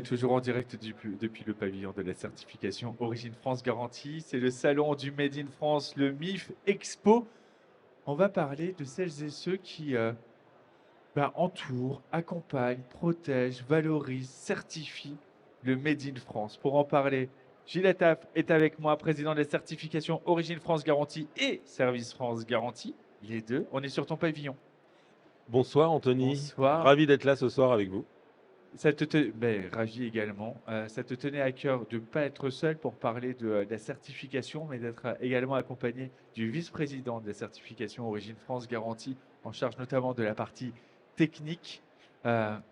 toujours en direct depuis le pavillon de la certification Origine France Garantie. C'est le salon du Made in France, le MIF Expo. On va parler de celles et ceux qui entourent, accompagnent, protègent, valorisent, certifient le Made in France. Pour en parler, Gilles Attaf est avec moi, président de la certification Origine France Garantie et Service France Garantie. Les deux, on est sur ton pavillon. Bonsoir Anthony, Bonsoir. ravi d'être là ce soir avec vous. Ravi également. Ça te tenait à cœur de ne pas être seul pour parler de la certification, mais d'être également accompagné du vice-président de la certification Origine France Garantie, en charge notamment de la partie technique.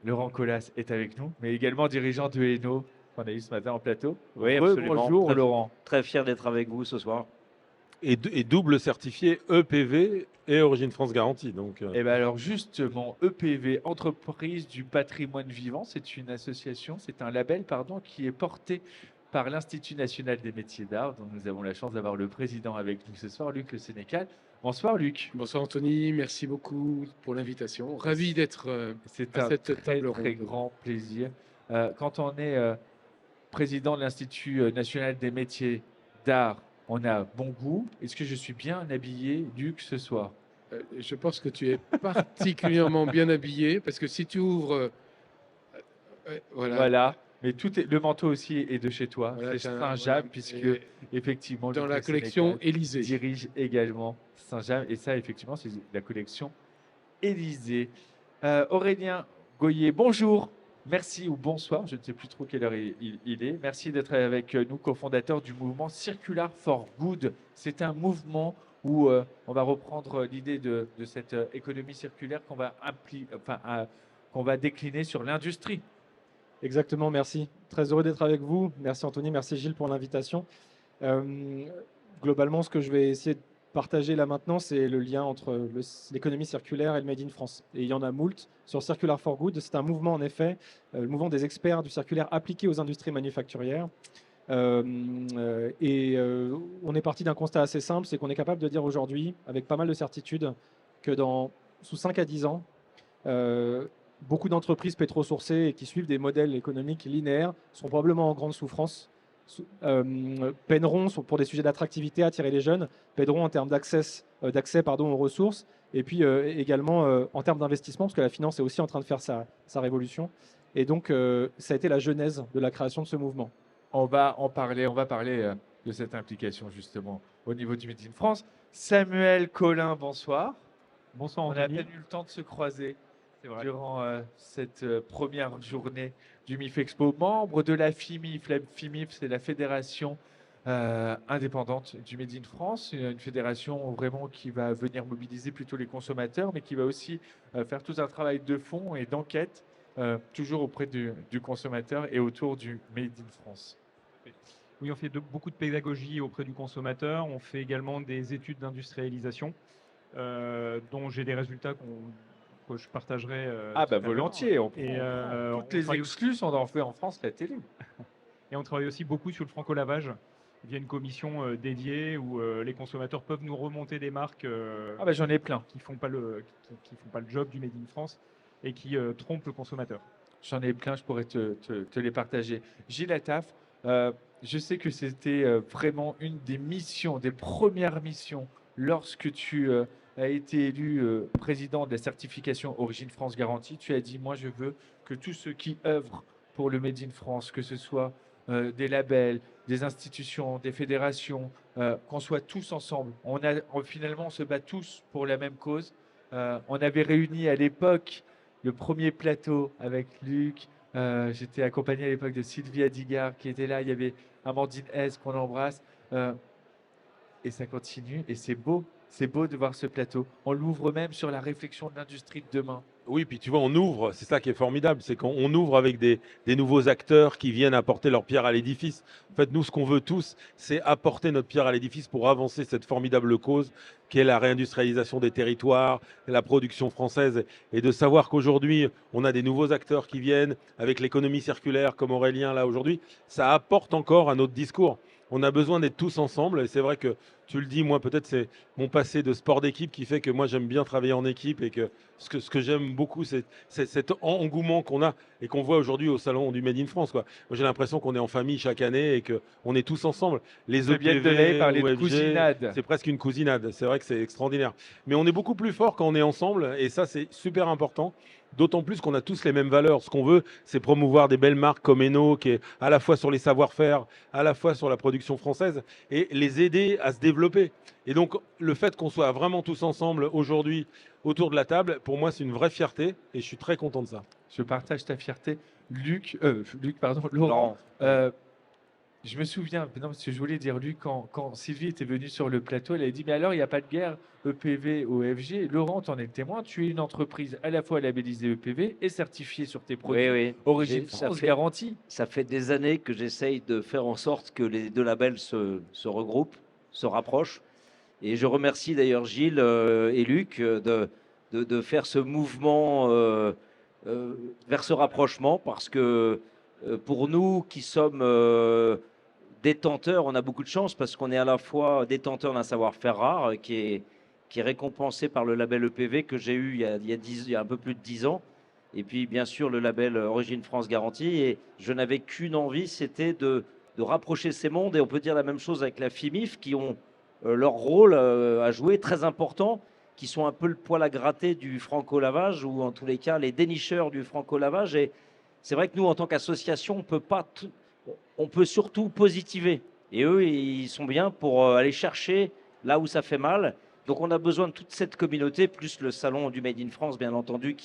Laurent Collas est avec nous, mais également dirigeant de Hainaut, qu'on a eu ce matin en plateau. Oui, absolument. Bonjour Laurent. Très fier d'être avec vous ce soir. Et double certifié EPV et Origine France Garantie. Et bien alors justement, EPV, Entreprise du patrimoine vivant, c'est une association, c'est un label, pardon, qui est porté par l'Institut national des métiers d'art, dont nous avons la chance d'avoir le président avec nous ce soir, Luc Le Sénécal. Bonsoir Luc. Bonsoir Anthony, merci beaucoup pour l'invitation. Ravi d'être C'est à un cette très, table très ronde. grand plaisir. Quand on est président de l'Institut national des métiers d'art, on a bon goût. Est-ce que je suis bien habillé, Luc, ce soir? Je pense que tu es particulièrement bien habillé parce que si tu ouvres, Voilà. Mais le manteau aussi est de chez toi. Voilà, C'est t'as un- Saint-James, voilà. puisque Et effectivement, dans Luc la Le collection Sénécal Élysée. dirige également Saint-James. Et ça, effectivement, c'est la collection Élysée. Aurélien Goyer, bonjour. Merci ou bonsoir, je ne sais plus trop quelle heure il est. Merci d'être avec nous, cofondateur du mouvement Circular for Good. C'est un mouvement où on va reprendre l'idée de cette économie circulaire qu'on va décliner sur l'industrie. Exactement, merci. Très heureux d'être avec vous. Merci Anthony, merci Gilles pour l'invitation. Globalement, ce que je vais essayer de partager là maintenant, c'est le lien entre l'économie circulaire et le Made in France. Et il y en a moult. Sur Circular for Good, c'est un mouvement en effet, le mouvement des experts du circulaire appliqué aux industries manufacturières. On est parti d'un constat assez simple, c'est qu'on est capable de dire aujourd'hui, avec pas mal de certitude, que sous 5 à 10 ans, beaucoup d'entreprises pétro-sourcées et qui suivent des modèles économiques linéaires seront probablement en grande souffrance, peineront pour des sujets d'attractivité à attirer les jeunes, peineront en termes d'accès aux ressources, et puis également en termes d'investissement, parce que la finance est aussi en train de faire sa révolution. Et donc, ça a été la genèse de la création de ce mouvement. On va parler de cette implication justement au niveau du Made in France. Samuel Collin, bonsoir. Bonsoir On a à Anthony. peine eu le temps de se croiser C'est vrai. durant cette première journée du MIF Expo. Membre de la FIMIF. La FIMIF, c'est la fédération indépendante du Made in France, une fédération vraiment qui va venir mobiliser plutôt les consommateurs, mais qui va aussi faire tout un travail de fond et d'enquête, toujours auprès du consommateur et autour du Made in France. Oui, on fait beaucoup de pédagogie auprès du consommateur. On fait également des études d'industrialisation dont j'ai des résultats que je partagerai. Tout à l'heure. Volontiers, on prend, Et, toutes on les travaille exclus, on en fait en France la télé. Et on travaille aussi beaucoup sur le franco-lavage via une commission dédiée où les consommateurs peuvent nous remonter des marques J'en ai plein. qui font pas le job du Made in France et qui trompent le consommateur. J'en ai plein, je pourrais te les partager. Gilles Attaf, je sais que c'était vraiment une des missions, des premières missions, lorsque tu as été élu président de la certification Origine France Garantie. Tu as dit, moi je veux que tous ceux qui œuvrent pour le Made in France, que ce soit des labels, des institutions, des fédérations, qu'on soit tous ensemble. Finalement, on se bat tous pour la même cause. On avait réuni à l'époque le premier plateau avec Luc. J'étais accompagné à l'époque de Sylvie Adigard qui était là. Il y avait Amandine Hez qu'on embrasse. Et ça continue. Et c'est beau. C'est beau de voir ce plateau. On l'ouvre même sur la réflexion de l'industrie de demain. Oui, puis tu vois, on ouvre, c'est ça qui est formidable, c'est qu'on ouvre avec des nouveaux acteurs qui viennent apporter leur pierre à l'édifice. En fait, nous, ce qu'on veut tous, c'est apporter notre pierre à l'édifice pour avancer cette formidable cause qui est la réindustrialisation des territoires, la production française, et de savoir qu'aujourd'hui, on a des nouveaux acteurs qui viennent avec l'économie circulaire comme Aurélien là aujourd'hui, ça apporte encore à notre discours. on a besoin d'être tous ensemble. Et c'est vrai que tu le dis, moi peut-être c'est mon passé de sport d'équipe qui fait que moi j'aime bien travailler en équipe et que ce que j'aime beaucoup, c'est cet engouement qu'on a et qu'on voit aujourd'hui au salon du Made in France, quoi. Moi j'ai l'impression qu'on est en famille chaque année et qu'on est tous ensemble. Les Fabienne Delay EPV parlait ou de FG, cousinade. c'est presque une cousinade. C'est vrai que c'est extraordinaire. Mais on est beaucoup plus fort quand on est ensemble et ça c'est super important. D'autant plus qu'on a tous les mêmes valeurs. Ce qu'on veut, c'est promouvoir des belles marques comme Eno, qui est à la fois sur les savoir-faire, à la fois sur la production française, et les aider à se développer. Et donc, le fait qu'on soit vraiment tous ensemble aujourd'hui autour de la table, pour moi, c'est une vraie fierté, et je suis très content de ça. Je partage ta fierté. Luc, pardon, Laurent, Laurent. euh, je me souviens, non, parce que je voulais dire, Luc, quand Sylvie était venue sur le plateau, elle a dit, mais alors, il n'y a pas de guerre EPV au FG. Laurent, tu en es le témoin. Tu es une entreprise à la fois labellisée EPV et certifiée sur tes produits. Oui, oui. Origine Ça France fait- garantie. Ça fait des années que j'essaye de faire en sorte que les deux labels se regroupent, se rapprochent. Et je remercie d'ailleurs Gilles et Luc de faire ce mouvement vers ce rapprochement parce que pour nous qui sommes détenteurs, on a beaucoup de chance parce qu'on est à la fois détenteur d'un savoir-faire rare qui est récompensé par le label EPV que j'ai eu il y a un peu plus de 10 ans. Et puis, bien sûr, le label Origine France Garantie. Et je n'avais qu'une envie, c'était de rapprocher ces mondes. Et on peut dire la même chose avec la FIMIF, qui ont leur rôle à jouer très important, qui sont un peu le poil à gratter du franco-lavage, ou en tous les cas, les dénicheurs du franco-lavage. Et c'est vrai que nous, en tant qu'association, on peut surtout positiver. Et eux, ils sont bien pour aller chercher là où ça fait mal. Donc on a besoin de toute cette communauté, plus le salon du Made in France, bien entendu,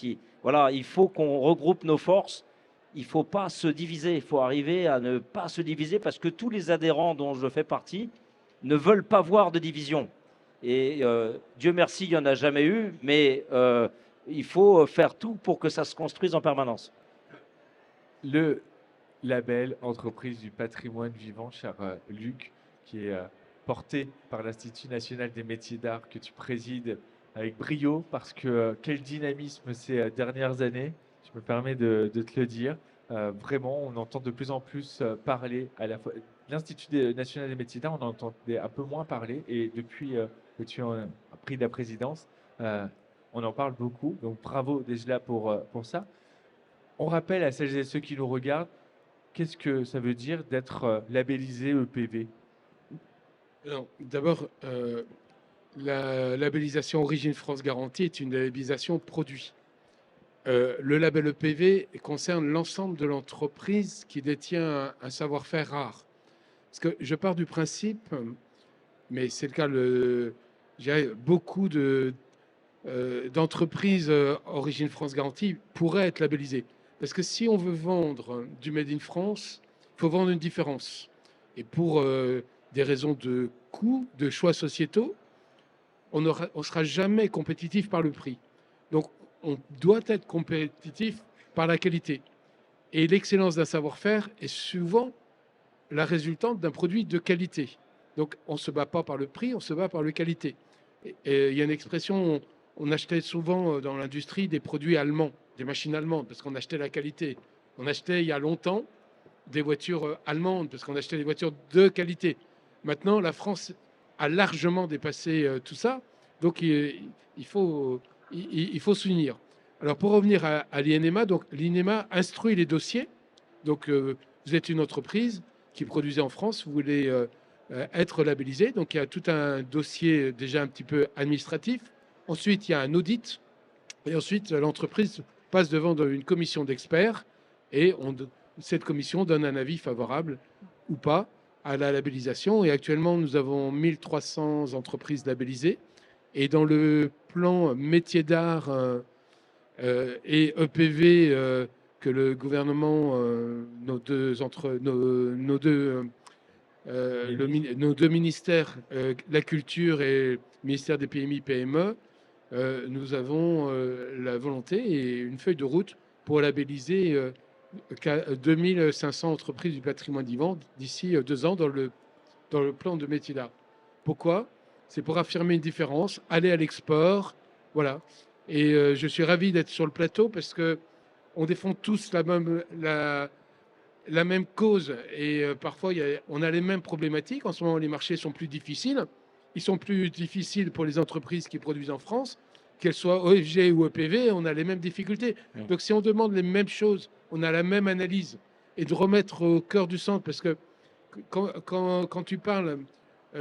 voilà, il faut qu'on regroupe nos forces. Il ne faut pas se diviser. Il faut arriver à ne pas se diviser parce que tous les adhérents dont je fais partie ne veulent pas voir de division. Et Dieu merci, il n'y en a jamais eu, mais il faut faire tout pour que ça se construise en permanence. Le label Entreprise du patrimoine vivant, cher Luc, qui est porté par l'Institut national des métiers d'art que tu présides avec brio, parce que quel dynamisme ces dernières années, je me permets de te le dire. Vraiment, on entend de plus en plus parler à la fois. L'Institut national des métiers d'art, on en entendait un peu moins parler, et depuis que tu as pris la présidence, on en parle beaucoup. Donc bravo déjà pour ça. On rappelle à celles et ceux qui nous regardent, qu'est-ce que ça veut dire d'être labellisé EPV? Alors, d'abord, la labellisation Origine France Garantie est une labellisation produit. Le label EPV concerne l'ensemble de l'entreprise qui détient un savoir-faire rare. Parce que je pars du principe, mais c'est le cas, je dirais, beaucoup d'entreprises Origine France Garantie pourraient être labellisées. Parce que si on veut vendre du Made in France, il faut vendre une différence. Et pour des raisons de coût, de choix sociétaux, on ne sera jamais compétitif par le prix. Donc, on doit être compétitif par la qualité. Et l'excellence d'un savoir-faire est souvent la résultante d'un produit de qualité. Donc, on ne se bat pas par le prix, on se bat par la qualité. Et il y a une expression, on achetait souvent dans l'industrie des produits allemands, des machines allemandes, parce qu'on achetait la qualité. On achetait il y a longtemps des voitures allemandes, parce qu'on achetait des voitures de qualité. Maintenant, la France a largement dépassé tout ça, donc il faut s'unir. Alors pour revenir à l'INEMA, donc l'INEMA instruit les dossiers. Donc vous êtes une entreprise qui produisait en France, vous voulez être labellisé, donc il y a tout un dossier déjà un petit peu administratif. Ensuite, il y a un audit, et ensuite l'entreprise passe devant une commission d'experts, et cette commission donne un avis favorable ou pas à la labellisation. Et actuellement, nous avons 1300 entreprises labellisées. Et dans le plan métier d'art et EPV que le gouvernement, nos deux ministères, la culture et le ministère des PMI-PME, nous avons la volonté et une feuille de route pour labelliser 2500 entreprises du patrimoine vivant d'ici 2 ans dans le plan de métier d'art. Pourquoi? C'est pour affirmer une différence, aller à l'export, voilà. Et je suis ravi d'être sur le plateau parce que on défend tous la même cause et parfois on a les mêmes problématiques. En ce moment, les marchés sont plus difficiles. Ils sont plus difficiles pour les entreprises qui produisent en France, qu'elles soient OFG ou EPV, on a les mêmes difficultés. Donc si on demande les mêmes choses, on a la même analyse et de remettre au cœur du centre, parce que quand tu parles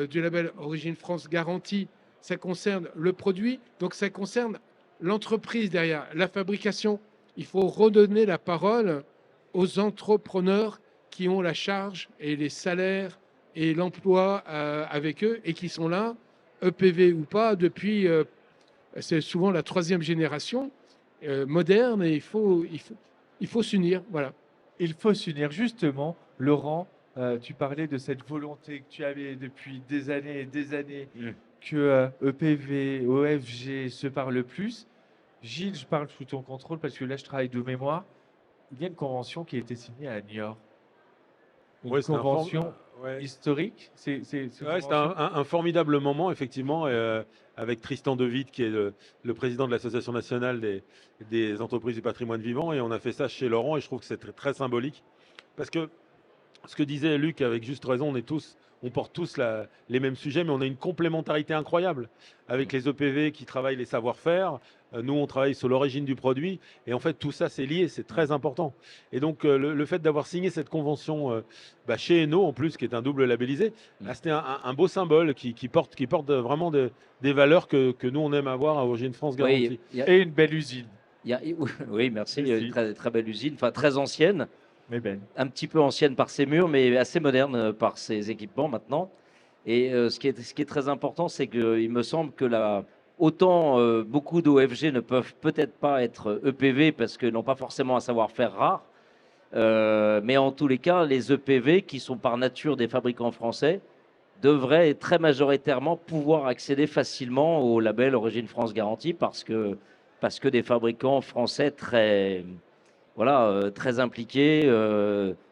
du label Origine France Garantie, ça concerne le produit, donc ça concerne l'entreprise derrière, la fabrication. Il faut redonner la parole aux entrepreneurs qui ont la charge et les salaires et l'emploi avec eux et qui sont là, EPV ou pas, depuis, c'est souvent la 3e génération moderne et il faut s'unir. Voilà. Il faut s'unir. Justement, Laurent, tu parlais de cette volonté que tu avais depuis des années et des années que EPV, OFG se parlent plus. Gilles, je parle sous ton contrôle parce que là, je travaille de mémoire. Il y a une convention qui a été signée à Niort. Une Ouais, c'était convention ouais. historique. C'est Ouais, c'était un formidable moment, effectivement, avec Tristan Devitte, qui est le président de l'Association nationale des entreprises du patrimoine vivant. Et on a fait ça chez Laurent, et je trouve que c'est très, très symbolique. Parce que ce que disait Luc, avec juste raison, on porte tous les mêmes sujets, mais on a une complémentarité incroyable avec les EPV qui travaillent les savoir-faire. Nous, on travaille sur l'origine du produit. Et en fait, tout ça, c'est lié, c'est très important. Et donc, le fait d'avoir signé cette convention chez Eno, en plus, qui est un double labellisé, c'était un beau symbole qui porte vraiment des valeurs que nous, on aime avoir à Origine France Garantie. Oui, et une belle usine. oui, merci. Il y a une Merci. très belle usine, enfin très ancienne, Mais ben. un petit peu ancienne par ses murs, mais assez moderne par ses équipements maintenant. Et ce qui est très important, c'est qu'il me semble que autant beaucoup d'OFG ne peuvent peut-être pas être EPV parce qu'ils n'ont pas forcément un savoir-faire rare, mais en tous les cas, les EPV qui sont par nature des fabricants français devraient très majoritairement pouvoir accéder facilement au label Origine France Garantie parce que des fabricants français très impliqués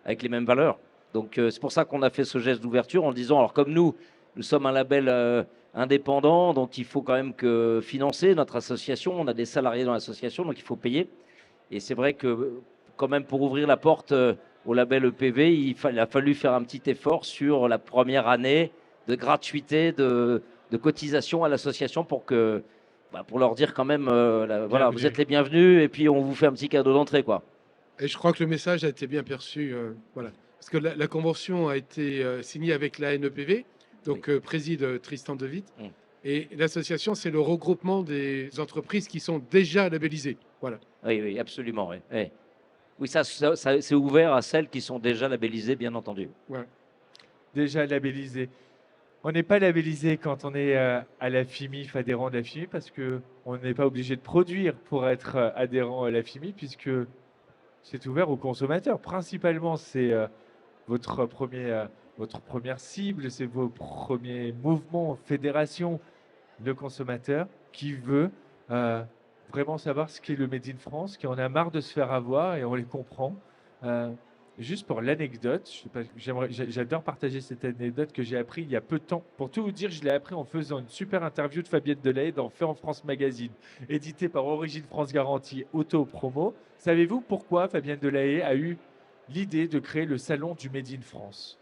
avec les mêmes valeurs. Donc c'est pour ça qu'on a fait ce geste d'ouverture en disant, alors comme nous sommes un label indépendant, donc il faut quand même que financer notre association, on a des salariés dans l'association, donc il faut payer. Et c'est vrai que quand même pour ouvrir la porte au label EPV, il a fallu faire un petit effort sur la première année de gratuité de cotisation à l'association pour leur dire quand même, voilà, vous êtes les bienvenus et puis on vous fait un petit cadeau d'entrée, quoi. Et je crois que le message a été bien perçu. Voilà. Parce que la convention a été signée avec la NEPV, donc préside Tristan Devitte. Et l'association, c'est le regroupement des entreprises qui sont déjà labellisées. Voilà. Oui, absolument. Oui, oui ça c'est ouvert à celles qui sont déjà labellisées, bien entendu. Voilà. Déjà labellisé. On n'est pas labellisé quand on est à la FIMIF, adhérent de la FIMIF, parce qu'on n'est pas obligé de produire pour être adhérent à la FIMIF, puisque c'est ouvert aux consommateurs. Principalement, c'est votre première cible, c'est vos premiers mouvements, fédération, le consommateur qui veut vraiment savoir ce qu'est le Made in France, qui en a marre de se faire avoir, et on les comprend. Juste pour l'anecdote, j'adore partager cette anecdote que j'ai appris il y a peu de temps. Pour tout vous dire, je l'ai appris en faisant une super interview de Fabienne Delahaye dans Fait en France Magazine, édité par Origine France Garantie Auto Promo. Savez-vous pourquoi Fabienne Delahaye a eu l'idée de créer le salon du Made in France?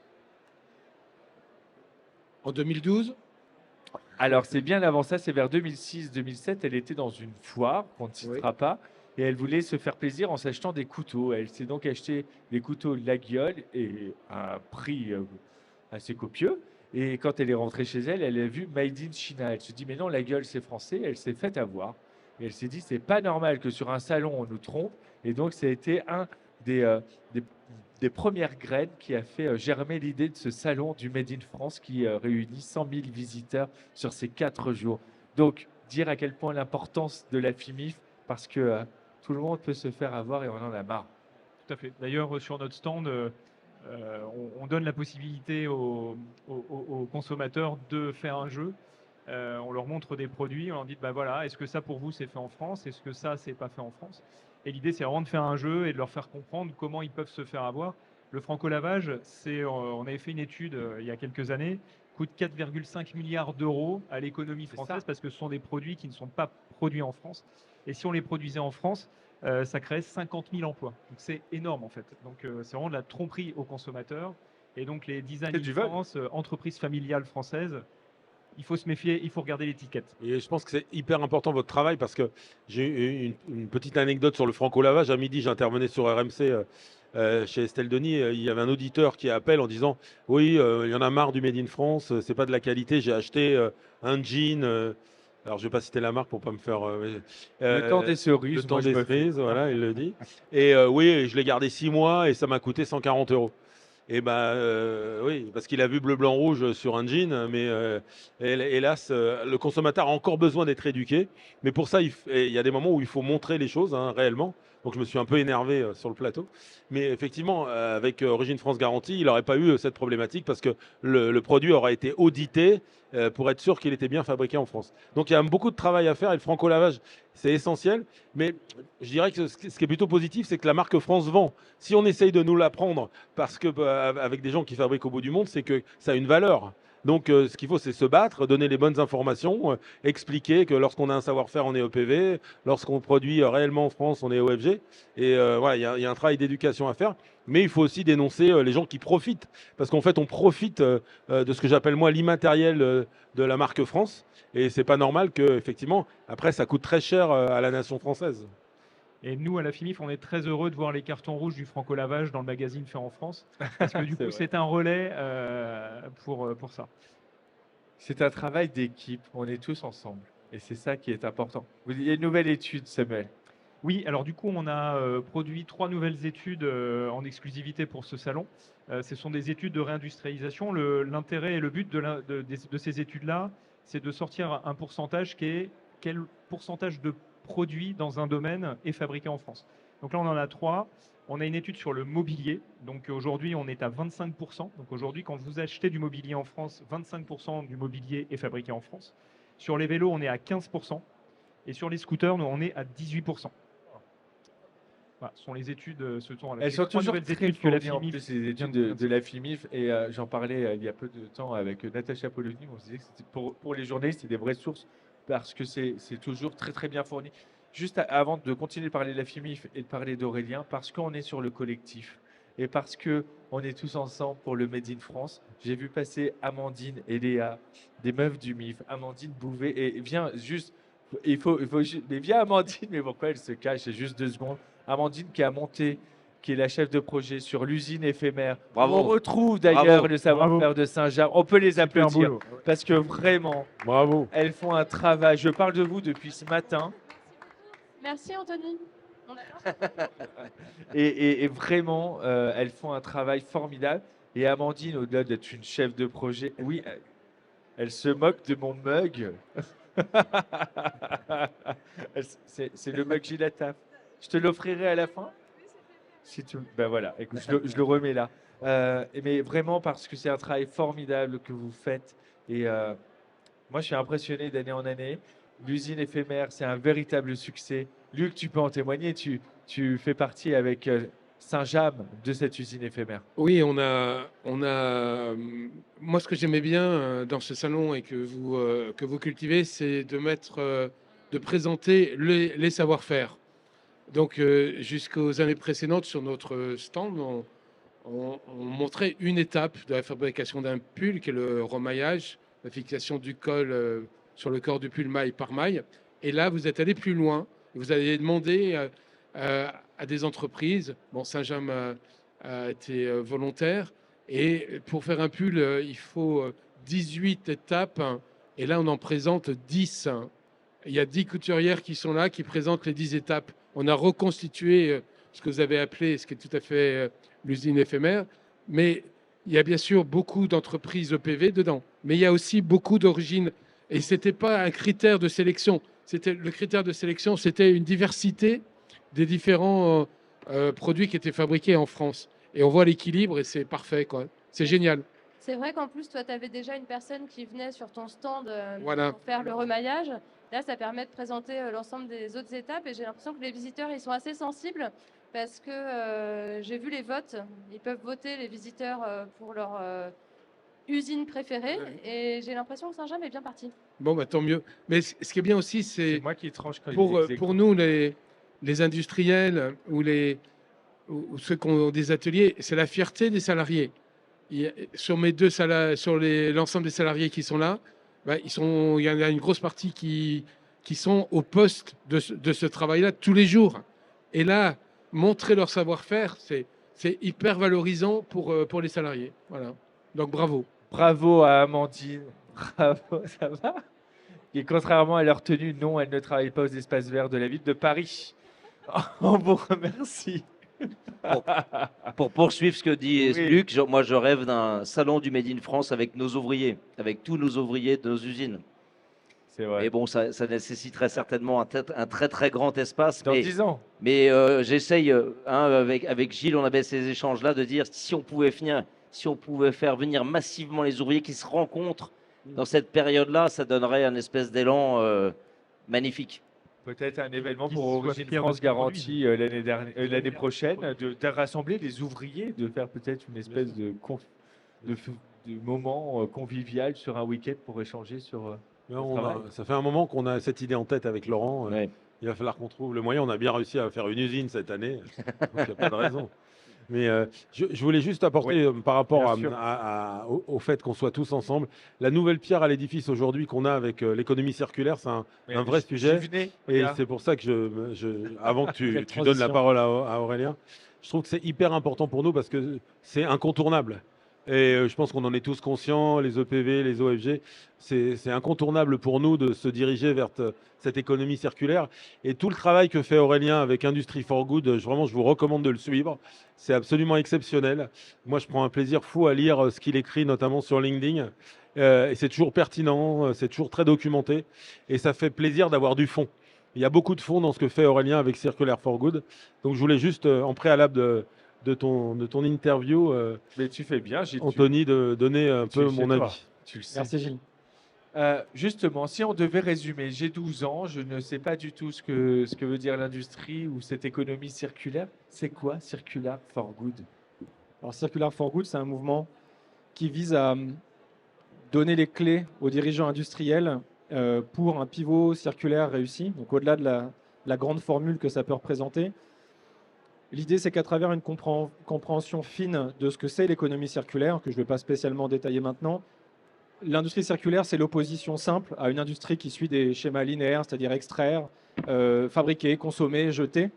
En 2012 ? Alors, c'est bien avant ça, c'est vers 2006-2007. Elle était dans une foire, qu'on ne citera pas, et elle voulait se faire plaisir en s'achetant des couteaux. Elle s'est donc acheté des couteaux Laguiole et à un prix assez copieux. Et quand elle est rentrée chez elle, elle a vu Made in China. Elle se dit, mais non, Laguiole, c'est français. Elle s'est faite avoir. Et elle s'est dit, c'est pas normal que sur un salon, on nous trompe. Et donc, ça a été un des premières graines qui a fait germer l'idée de ce salon du Made in France qui réunit 100 000 visiteurs sur ces 4 jours. Donc, dire à quel point l'importance de la FIMIF, parce que tout le monde peut se faire avoir et on en a marre. Tout à fait. D'ailleurs, sur notre stand, on donne la possibilité aux consommateurs de faire un jeu. On leur montre des produits, on leur dit, bah voilà, est-ce que ça pour vous c'est fait en France? Est-ce que ça c'est pas fait en France? Et l'idée c'est vraiment de faire un jeu et de leur faire comprendre comment ils peuvent se faire avoir. Le franco-lavage, on avait fait une étude il y a quelques années, coûte 4,5 milliards d'euros à l'économie française parce que ce sont des produits qui ne sont pas produits en France. Et si on les produisait en France, ça crée 50 000 emplois. Donc c'est énorme en fait. Donc c'est vraiment de la tromperie aux consommateurs. Et donc les Design C'est in du vol. France, entreprises familiales françaises, il faut se méfier, il faut regarder l'étiquette. Et je pense que c'est hyper important votre travail parce que j'ai eu une petite anecdote sur le franco-lavage. À midi, j'intervenais sur RMC chez Estelle Denis. Il y avait un auditeur qui appelle en disant oui, il y en a marre du Made in France, c'est pas de la qualité. J'ai acheté un jean. Alors, je vais pas citer la marque pour pas me faire. Le temps des Le cerises, temps moi je des me fais. cerises, voilà, il le dit. Et oui, je l'ai gardé 6 mois et ça m'a coûté 140 euros. Et ben oui, parce qu'il a vu bleu, blanc, rouge sur un jean, mais hélas, le consommateur a encore besoin d'être éduqué. Mais pour ça, il y a des moments où il faut montrer les choses hein, réellement. Donc je me suis un peu énervé sur le plateau. Mais effectivement, avec Origine France Garantie, il n'aurait pas eu cette problématique parce que le produit aurait été audité pour être sûr qu'il était bien fabriqué en France. Donc il y a beaucoup de travail à faire et le franco-lavage, c'est essentiel. Mais je dirais que ce qui est plutôt positif, c'est que la marque France vend. Si on essaye de nous l'apprendre, parce que avec des gens qui fabriquent au bout du monde, c'est que ça a une valeur. Donc ce qu'il faut, c'est se battre, donner les bonnes informations, expliquer que lorsqu'on a un savoir-faire, on est EPV, lorsqu'on produit réellement en France, on est OFG. Et voilà, il y a un travail d'éducation à faire. Mais il faut aussi dénoncer les gens qui profitent. Parce qu'en fait, on profite de ce que j'appelle moi l'immatériel de la marque France. Et c'est pas normal que, effectivement, après, ça coûte très cher à la nation française. Et nous, à la FIMIF, on est très heureux de voir les cartons rouges du franco-lavage dans le magazine Fait en France, parce que du C'est coup, vrai. c'est un relais pour ça. C'est un travail d'équipe, on est tous ensemble. Et c'est ça qui est important. Il y a une nouvelle étude, Samuel. Oui, alors du coup, on a produit 3 nouvelles études en exclusivité pour ce salon. Ce sont des études de réindustrialisation. L'intérêt et le but de ces études-là, c'est de sortir un pourcentage qui est quel pourcentage de produits dans un domaine est fabriqué en France. Donc là, on en a 3. On a une étude sur le mobilier. Donc aujourd'hui, on est à 25%. Donc aujourd'hui, quand vous achetez du mobilier en France, 25% du mobilier est fabriqué en France. Sur les vélos, on est à 15%. Et sur les scooters, nous, on est à 18%. Voilà, ce sont les études, ce sont Elles les sont 3 toujours nouvelles très études que la fournies en FIMIF plus, les vient études de de la FIMIF. Et j'en parlais il y a peu de temps avec Natacha Polony. On se disait que c'était pour les journalistes, c'est des vraies sources parce que c'est toujours très très bien fourni. Juste avant de continuer de parler de la FIMIF et de parler d'Aurélien, parce qu'on est sur le collectif et parce que on est tous ensemble pour le Made in France, j'ai vu passer Amandine et Léa, des meufs du MIF. Amandine Bouvet, et viens juste, mais viens Amandine, mais pourquoi elle se cache? C'est juste 2 secondes. Amandine qui a monté, qui est la chef de projet sur l'usine éphémère. Bravo. On retrouve d'ailleurs le savoir-faire Bravo. de Saint-Jacques. On peut les Super applaudir boulot. parce que vraiment, Bravo. elles font un travail. Je parle de vous depuis ce matin Merci Anthony. On adore. et vraiment, elles font un travail formidable. Et Amandine, au-delà d'être une chef de projet, oui, elle se moque de mon mug. C'est le mug Gilataf. Je te l'offrirai à la fin. Si tu... Ben voilà, écoute, je le remets là. Mais vraiment parce que c'est un travail formidable que vous faites. Et moi, je suis impressionné d'année en année. L'usine éphémère, c'est un véritable succès. Luc, tu peux en témoigner. Tu fais partie avec Saint-James de cette usine éphémère. Oui, moi, ce que j'aimais bien dans ce salon et que vous cultivez, c'est de présenter les savoir-faire. Donc, jusqu'aux années précédentes, sur notre stand, on montrait une étape de la fabrication d'un pull, qui est le remaillage, la fixation du col sur le corps du pull maille par maille. Et là, vous êtes allé plus loin. Vous avez demandé à des entreprises. Bon, Saint-James a été volontaire. Et pour faire un pull, il faut 18 étapes. Et là, on en présente 10. Il y a 10 couturières qui sont là, qui présentent les 10 étapes. On a reconstitué ce que vous avez appelé, ce qui est tout à fait l'usine éphémère. Mais il y a bien sûr beaucoup d'entreprises EPV dedans. Mais il y a aussi beaucoup d'origines. Et ce n'était pas un critère de sélection. Le critère de sélection, c'était une diversité des différents produits qui étaient fabriqués en France. Et on voit l'équilibre et c'est parfait, quoi. C'est génial. C'est vrai qu'en plus, toi, tu avais déjà une personne qui venait sur ton stand Voilà. pour faire le remaillage. Là, ça permet de présenter l'ensemble des autres étapes. Et j'ai l'impression que les visiteurs, ils sont assez sensibles parce que j'ai vu les votes. Ils peuvent voter, les visiteurs, pour leur usine préférée. Et j'ai l'impression que Saint-James est bien parti. Bon, bah, tant mieux. Mais ce qui est bien aussi, C'est c'est moi qui tranche quand pour ils nous, les industriels ou ceux qui ont des ateliers, c'est la fierté des salariés. Sur l'ensemble des salariés qui sont là, bah, il y en a une grosse partie qui sont au poste de ce travail-là tous les jours. Et là, montrer leur savoir-faire, c'est hyper valorisant pour les salariés. Voilà. Donc bravo. Bravo à Amandine. Bravo, ça va? Et contrairement à leur tenue, non, elle ne travaille pas aux espaces verts de la ville de Paris. On vous remercie. Pour poursuivre ce que dit Oui. Luc, moi je rêve d'un salon du Made in France avec nos ouvriers, avec tous nos ouvriers de nos usines. C'est vrai. Mais bon, ça nécessiterait certainement un très très grand espace. Dans 10 ans. Mais j'essaye, avec Gilles, on avait ces échanges-là, de dire si on pouvait faire venir massivement les ouvriers qui se rencontrent dans cette période-là, ça donnerait un espèce d'élan magnifique. Peut-être un événement Qui pour soit Origine fier de France ce qu'ils produisent. garantie l'année prochaine, de rassembler les ouvriers, de faire peut-être une espèce de moment convivial sur un week-end pour échanger sur Mais le on travail. ça fait un moment qu'on a cette idée en tête avec Laurent. Ouais. Il va falloir qu'on trouve le moyen. On a bien réussi à faire une usine cette année, donc il n'y a pas de raison. Mais je voulais juste apporter par rapport bien sûr. au fait qu'on soit tous ensemble, la nouvelle pierre à l'édifice aujourd'hui qu'on a avec l'économie circulaire, c'est un Mais vrai j'y sujet. venais, Et regarde. c'est pour ça que avant que Quelle tu donnes la transition. parole à Aurélien, je trouve que c'est hyper important pour nous parce que c'est incontournable. Et je pense qu'on en est tous conscients, les EPV, les OFG, c'est incontournable pour nous de se diriger vers cette économie circulaire. Et tout le travail que fait Aurélien avec Industry for Good, vraiment, je vous recommande de le suivre. C'est absolument exceptionnel. Moi, je prends un plaisir fou à lire ce qu'il écrit, notamment sur LinkedIn. Et c'est toujours pertinent, c'est toujours très documenté. Et ça fait plaisir d'avoir du fond. Il y a beaucoup de fond dans ce que fait Aurélien avec Circular for Good. Donc, je voulais juste, en préalable de ton interview, Mais tu fais bien, Gilles. Anthony, de donner un tu peu es chez mon toi. avis. Tu le sais. Merci Gilles. Justement, si on devait résumer, j'ai 12 ans, je ne sais pas du tout ce que veut dire l'industrie ou cette économie circulaire. C'est quoi Circular for Good? Alors Circular for Good, c'est un mouvement qui vise à donner les clés aux dirigeants industriels pour un pivot circulaire réussi. Donc au-delà de la grande formule que ça peut représenter, l'idée c'est qu'à travers une compréhension fine de ce que c'est l'économie circulaire, que je ne vais pas spécialement détailler maintenant, l'industrie circulaire c'est l'opposition simple à une industrie qui suit des schémas linéaires, c'est-à-dire extraire, fabriquer, consommer, jeter.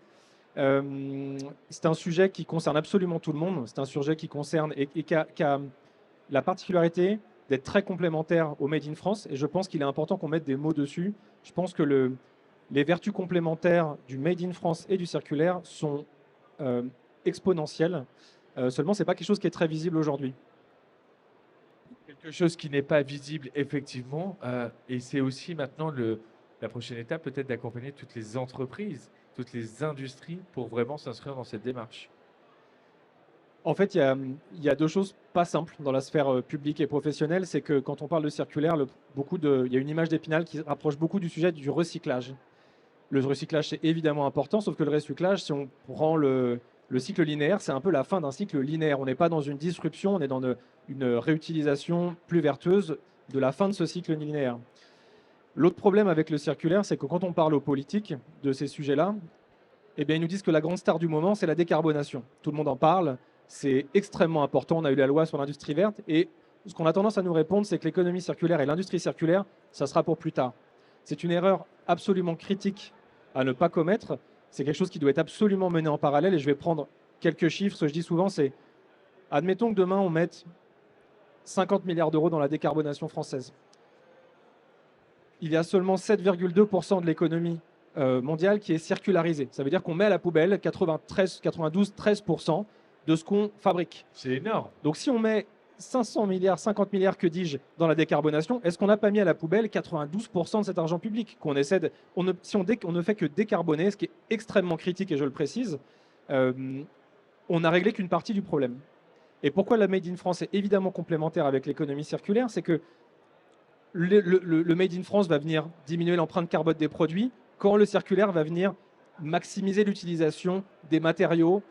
C'est un sujet qui concerne absolument tout le monde. C'est un sujet qui concerne et qui a la particularité d'être très complémentaire au Made in France. Et je pense qu'il est important qu'on mette des mots dessus. Je pense que les vertus complémentaires du Made in France et du circulaire sont exponentielles. Seulement, ce n'est pas quelque chose qui est très visible aujourd'hui. Quelque chose qui n'est pas visible, effectivement. Et c'est aussi maintenant la prochaine étape, peut-être d'accompagner toutes les entreprises, toutes les industries pour vraiment s'inscrire dans cette démarche. En fait, il y a deux choses pas simples dans la sphère publique et professionnelle. C'est que quand on parle de circulaire, il y a une image d'Épinal qui rapproche beaucoup du sujet du recyclage. Le recyclage, c'est évidemment important, sauf que le recyclage, si on prend le cycle linéaire, c'est un peu la fin d'un cycle linéaire. On n'est pas dans une disruption, on est dans une réutilisation plus vertueuse de la fin de ce cycle linéaire. L'autre problème avec le circulaire, c'est que quand on parle aux politiques de ces sujets-là, eh bien, ils nous disent que la grande star du moment, c'est la décarbonation. Tout le monde en parle, c'est extrêmement important. On a eu la loi sur l'industrie verte et ce qu'on a tendance à nous répondre, c'est que l'économie circulaire et l'industrie circulaire, ça sera pour plus tard. C'est une erreur absolument critique à ne pas commettre. C'est quelque chose qui doit être absolument mené en parallèle et je vais prendre quelques chiffres. Ce que je dis souvent, c'est admettons que demain on mette 50 milliards d'euros dans la décarbonation française. Il y a seulement 7,2% de l'économie mondiale qui est circularisée. Ça veut dire qu'on met à la poubelle 13% de ce qu'on fabrique. C'est énorme. Donc si on met 500 milliards, 50 milliards, que dis-je, dans la décarbonation, est-ce qu'on n'a pas mis à la poubelle 92% de cet argent public qu'on essaie de, si on ne fait que décarboner, ce qui est extrêmement critique et je le précise, on n'a réglé qu'une partie du problème. Et pourquoi la Made in France est évidemment complémentaire avec l'économie circulaire, c'est que le Made in France va venir diminuer l'empreinte carbone des produits, quand le circulaire va venir maximiser l'utilisation des matériaux,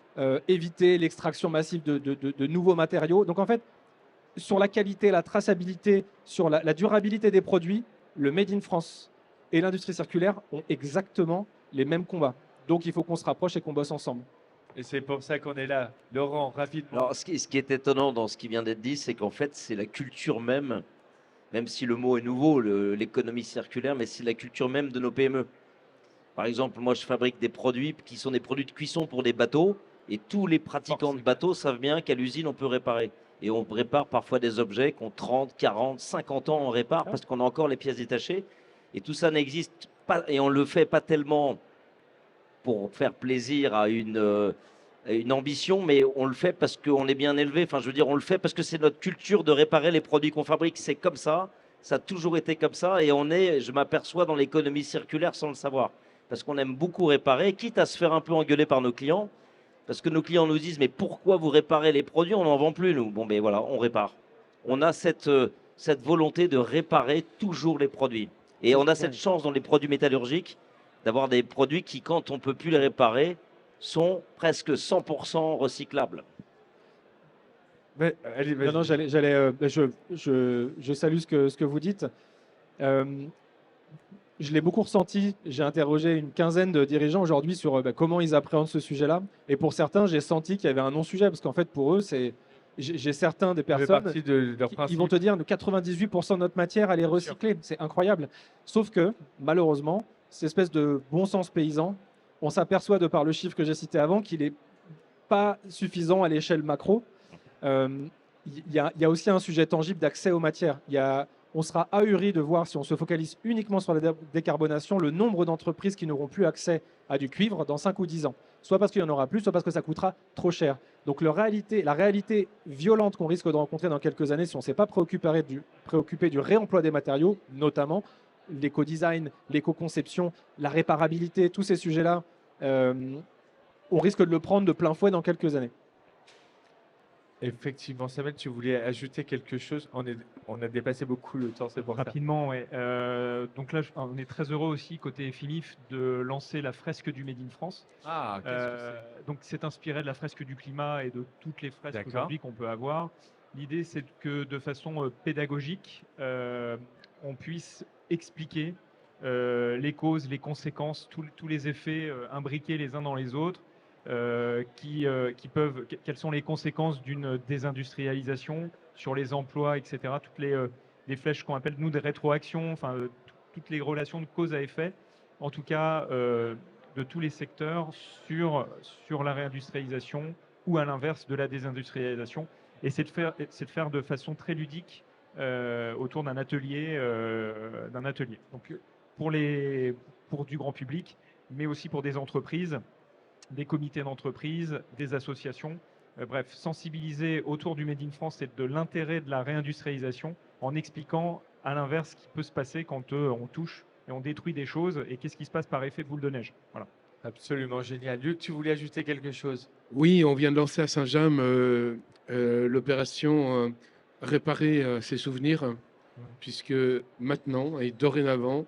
éviter l'extraction massive de nouveaux matériaux. Donc en fait, sur la qualité, la traçabilité, sur la durabilité des produits, le Made in France et l'industrie circulaire ont exactement les mêmes combats. Donc, il faut qu'on se rapproche et qu'on bosse ensemble. Et c'est pour ça qu'on est là. Laurent, rapidement. Alors, ce qui est étonnant dans ce qui vient d'être dit, c'est qu'en fait, c'est la culture même si le mot est nouveau, l'économie circulaire, mais c'est la culture même de nos PME. Par exemple, moi, je fabrique des produits qui sont des produits de cuisson pour des bateaux, et tous les pratiquants de bateaux savent bien qu'à l'usine, on peut réparer. Et on répare parfois des objets qui ont 30, 40, 50 ans, on répare parce qu'on a encore les pièces détachées. Et tout ça n'existe pas, et on ne le fait pas tellement pour faire plaisir à une ambition, mais on le fait parce qu'on est bien élevé. Enfin, je veux dire, on le fait parce que c'est notre culture de réparer les produits qu'on fabrique. C'est comme ça a toujours été comme ça, et je m'aperçois dans l'économie circulaire sans le savoir. Parce qu'on aime beaucoup réparer, quitte à se faire un peu engueuler par nos clients, parce que nos clients nous disent, mais pourquoi vous réparez les produits, on n'en vend plus, nous. Bon, ben voilà, on répare. On a cette volonté de réparer toujours les produits. Et on a cette chance dans les produits métallurgiques d'avoir des produits qui, quand on ne peut plus les réparer, sont presque 100% recyclables. Mais, allez, vas-y. Non, je salue ce que vous dites. Je l'ai beaucoup ressenti. J'ai interrogé une quinzaine de dirigeants aujourd'hui sur comment ils appréhendent ce sujet-là. Et pour certains, j'ai senti qu'il y avait un non-sujet, parce qu'en fait, pour eux, j'ai certains des Ça fait personnes partie de leur ils principe. vont te dire que 98% de notre matière, elle est recyclée. C'est incroyable. Sauf que, malheureusement, cette espèce de bon sens paysan, on s'aperçoit de par le chiffre que j'ai cité avant qu'il n'est pas suffisant à l'échelle macro. Il y a aussi un sujet tangible d'accès aux matières. On sera ahuri de voir, si on se focalise uniquement sur la décarbonation, le nombre d'entreprises qui n'auront plus accès à du cuivre dans 5 ou 10 ans. Soit parce qu'il y en aura plus, soit parce que ça coûtera trop cher. Donc la réalité violente qu'on risque de rencontrer dans quelques années, si on ne s'est pas préoccupé du réemploi des matériaux, notamment l'éco-design, l'éco-conception, la réparabilité, tous ces sujets-là, on risque de le prendre de plein fouet dans quelques années. Effectivement, Samuel, tu voulais ajouter quelque chose. On a dépassé beaucoup le temps, c'est pour ça. Rapidement, ouais. Donc là, on est très heureux aussi, côté FIMIF, de lancer la fresque du Made in France. Ah, qu'est-ce que Donc c'est inspiré de la fresque du climat et de toutes les fresques D'accord. aujourd'hui qu'on peut avoir. L'idée, c'est que de façon pédagogique, on puisse expliquer les causes, les conséquences, tous les effets imbriqués les uns dans les autres, quelles sont les conséquences d'une désindustrialisation sur les emplois, etc. Toutes les flèches qu'on appelle, nous, des rétroactions, enfin, toutes les relations de cause à effet, en tout cas, de tous les secteurs sur la réindustrialisation ou à l'inverse de la désindustrialisation. Et c'est de faire de façon très ludique autour d'un atelier. Donc, pour du grand public, mais aussi pour des entreprises, des comités d'entreprise, des associations. Bref, sensibiliser autour du Made in France et de l'intérêt de la réindustrialisation en expliquant à l'inverse ce qui peut se passer quand on touche et on détruit des choses et qu'est-ce qui se passe par effet boule de neige. Voilà. Absolument génial. Luc, tu voulais ajouter quelque chose? Oui, on vient de lancer à Saint-James l'opération Réparer ses souvenirs, puisque maintenant et dorénavant,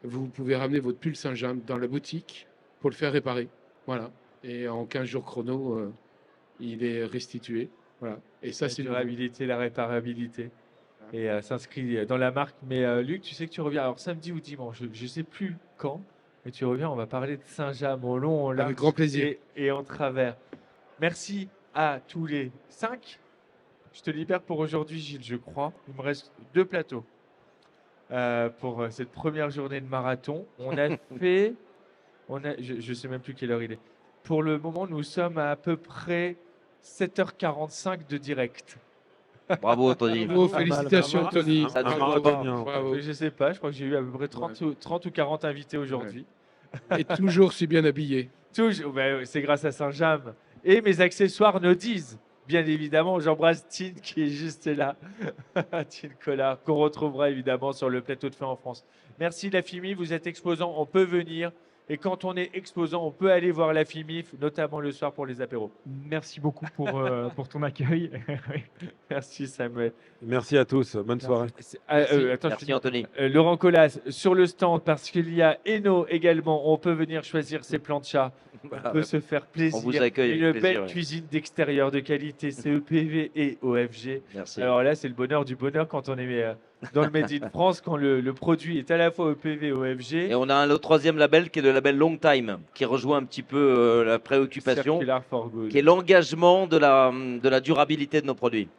vous pouvez ramener votre pull Saint-James dans la boutique pour le faire réparer. Voilà. Et en 15 jours chrono, il est restitué. Voilà. Et ça, c'est la durabilité, la réparabilité. Et s'inscrit dans la marque. Mais Luc, tu sais que tu reviens alors samedi ou dimanche, je ne sais plus quand, mais tu reviens, on va parler de Saint-James au long, au large avec grand plaisir. et en travers. Merci à tous les 5. Je te libère pour aujourd'hui, Gilles, je crois. Il me reste 2 plateaux pour cette première journée de marathon. On a fait... je ne sais même plus quelle heure il est. Pour le moment, nous sommes à peu près 7h45 de direct. Bravo, Tony. Bravo, félicitations, Tony. Ça nous Bravo, bravo. bravo. Je ne sais pas, je crois que j'ai eu à peu près 30 ou 40 invités aujourd'hui. Et toujours si bien habillé. C'est grâce à Saint-James. Et mes accessoires nous disent, bien évidemment, j'embrasse Tine qui est juste là. Tine Collard, qu'on retrouvera évidemment sur le plateau de Feu en France. Merci la FIMI, vous êtes exposant, on peut venir. Et quand on est exposant, on peut aller voir la FIMIF, notamment le soir pour les apéros. Merci beaucoup pour ton accueil. Merci Samuel. Merci à tous. Bonne soirée. Attends, Merci, Anthony. Laurent Collas, sur le stand, parce qu'il y a Eno également, on peut venir choisir ses plans de chat. On peut se faire plaisir. On vous accueille Une avec belle plaisir, ouais. cuisine d'extérieur de qualité, CEPV et OFG. Merci. Alors là, c'est le bonheur du bonheur quand on est dans le Made in France quand le produit est à la fois EPV et OFG. Et on a un autre troisième label qui est le label Long Time, qui rejoint un petit peu la préoccupation, Circular for Good. qui est l'engagement de la durabilité de nos produits.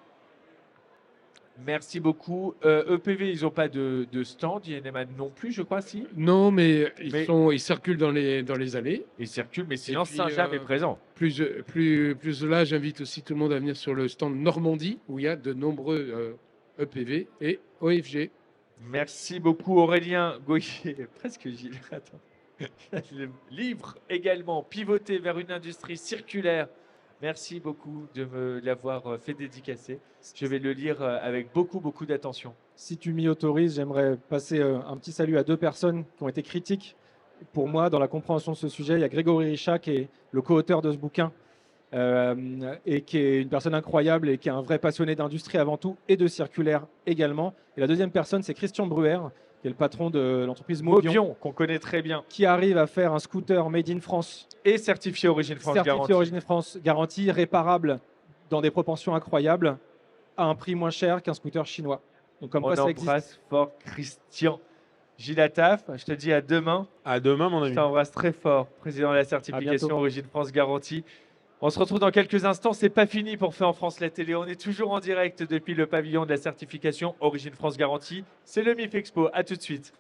Merci beaucoup. EPV, ils n'ont pas de stand. INMA non plus, je crois, si. Non, mais Mais- ils circulent dans les allées. Ils circulent, mais sinon, puis, Saint-James est présent. Plus là, j'invite aussi tout le monde à venir sur le stand Normandie, où il y a de nombreux EPV et OFG. Merci beaucoup, Aurélien Goyer. Presque Gilles. Attends. Le livre également, Pivoter vers une industrie circulaire. Merci beaucoup de me l'avoir fait dédicacer. Je vais le lire avec beaucoup d'attention. Si tu m'y autorises, j'aimerais passer un petit salut à deux personnes qui ont été critiques pour moi dans la compréhension de ce sujet. Il y a Grégory Richat, qui est le co-auteur de ce bouquin et qui est une personne incroyable et qui est un vrai passionné d'industrie avant tout et de circulaire également. Et la deuxième personne, c'est Christian Bruer, qui est le patron de l'entreprise Mobion, Mobion, qu'on connaît très bien, qui arrive à faire un scooter made in France, et certifié Origine France certifié garantie. Origine France garantie, réparable dans des proportions incroyables, à un prix moins cher qu'un scooter chinois. Donc comme On quoi ça existe. embrasse fort Christian. Gilles Attaf, je te dis à demain. À demain, mon Je ami. t'embrasse très fort, président de la À certification bientôt. Origine France Garantie. On se retrouve dans quelques instants. C'est pas fini pour Fait en France la télé. On est toujours en direct depuis le pavillon de la certification Origine France Garantie. C'est le MIF Expo. À tout de suite.